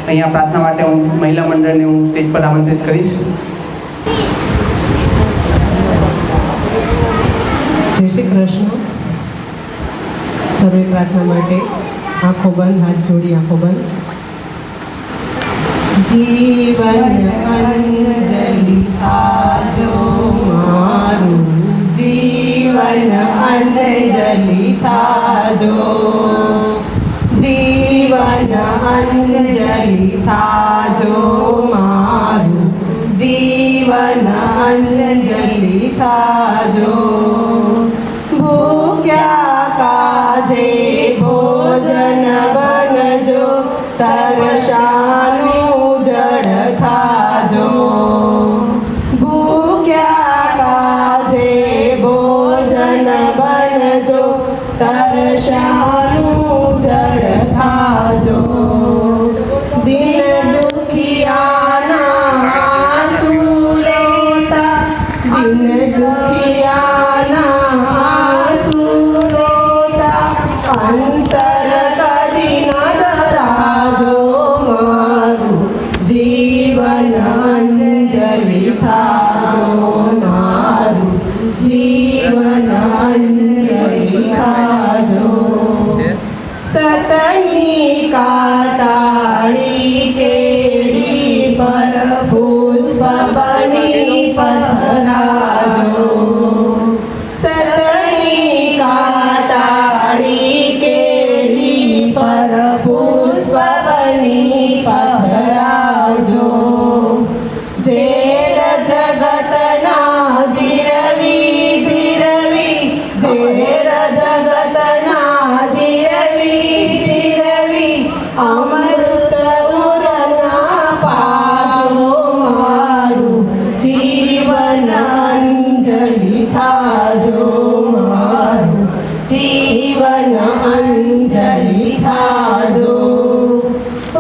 અહીંયા પ્રાર્થના માટે હું મહિલા મંડળને હું સ્ટેજ પર આમંત્રિત કરીશ. જય શ્રી કૃષ્ણ. સર્વે પ્રાર્થના માટે આંખો બંધ, હાથ જોડી આંખો બંધ. જીવન અંજલિ થાજો મારું, જીવન અંજલિ થાજો, જીવન અંજલિ થાજો મારું, જીવન અંજલિ થાજો. ભૂખ્યા કાજે ભોજન બનજો, તરસાનું જળ ખાજો. ભૂખ્યા કાજે ભોજન બનજો, તરસાનું જળ ખાજો. દિન દુખિયાના આંસુ લેતા, દિન દુખિયાના આંસુ લેતા, અંતર કદી ન ડરાજો મારું, જીવન અંજલિ થાજો મારું, જીવન અંજલિ થાજો. સતની કાટાળી કેડી પર પુષ્પ બની પધરાજો. સતની કાટાળી કેડી પર પુષ્પ બની પધરાજો. ઝેર જગતના જીરવી જીરવી, ઝેર જગતના જીરવી જીરવી, અમૃત ઉરના પાજો મારું, જીવન અંજલિ થાજો મારું, જીવન અંજલિ થાજો.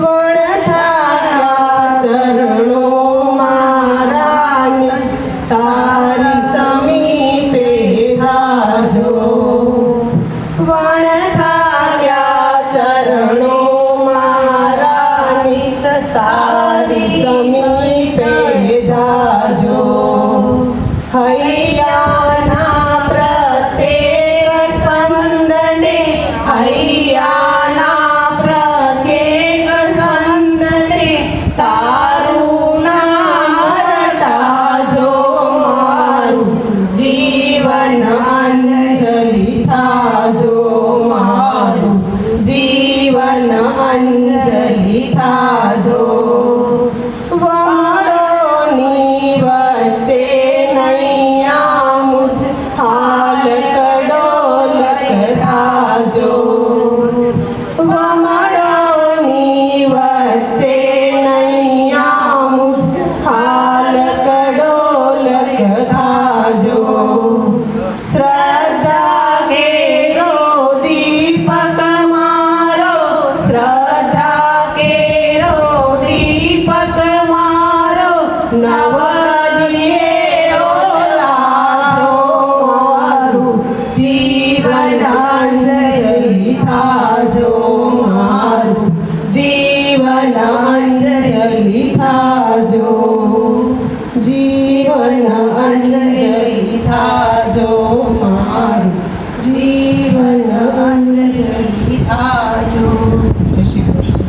વણથારા ચરણો મારા, તારી સમીપે થાજો. વણથાર્યા ચરણો મારા, નિત તારી સમીપે થાજો. હૈયાના પ્રત્યેક સ્પંદને, હૈયાના પ્રત્યેક સ્પંદને, તારું નામ રટાજો મારું, જીવન અંજલિ થાજો મારું, જીવન અંજલિ થાજો. વાળોની વચ્ચે નૈયા મુજ હાલ કડોલક થાજો. વાળોની વચ્ચે નૈયા મુજ હાલ કડોલક થાજો. શ્રદ્ધા કેરો દીપક મારો, શ્રદ્ધા કેરો દીપક મારો, નવદિયેરો લાજો મારું, જીવન અંજલિ થાજો મારું, જીવન અંજલિ થાજો, જીવન અંજલિ થાજો મારું, જીવન અંજલિ થાજો. જય શ્રી કૃષ્ણ.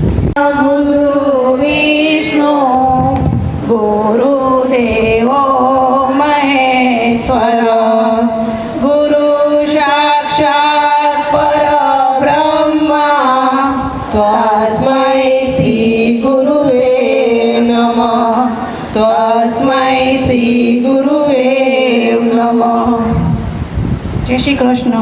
ગુરુ વિષ્ણુ ગુરુદેવો મહેશ્વર, ગુરુ સાક્ષાત પરબ્રહ્મા, તસ્મૈ શ્રી ગુરુવે નમઃ, તસ્મૈ શ્રી ગુરુવે નમઃ. જય શ્રી કૃષ્ણ.